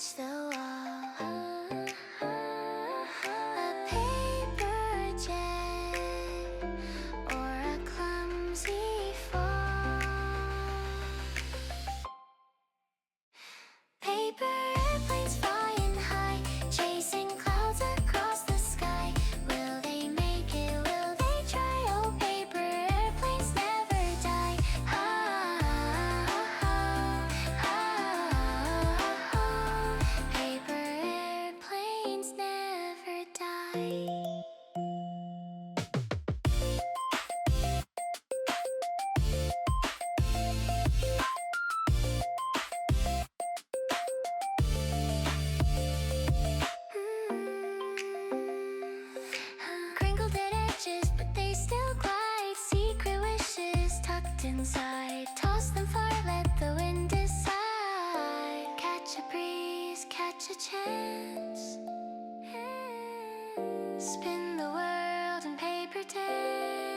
touch the wall. A paper jet or a clumsy fall. Paper airplanes flying high, chasing clouds across the sky. Will they make it? Will they try? Oh, paper airplanes never die. Paper airplanes never die. Crinkled at edges, but they still glide. Secret wishes tucked inside. Toss them far, let the wind decide. Catch a breeze, catch a chance. Spin the world in paper dance.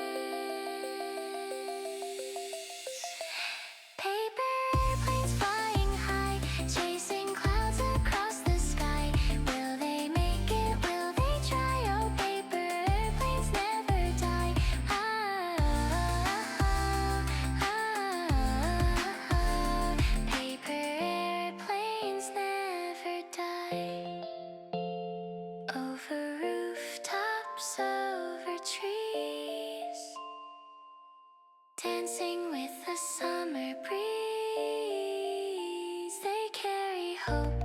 Paper airplanes flying high, chasing clouds across the sky. Will they make it? Will they try? Oh, paper airplanes never die. Paper airplanes never die. Over rooftops, over trees, dancing with the summer breeze. They carry hope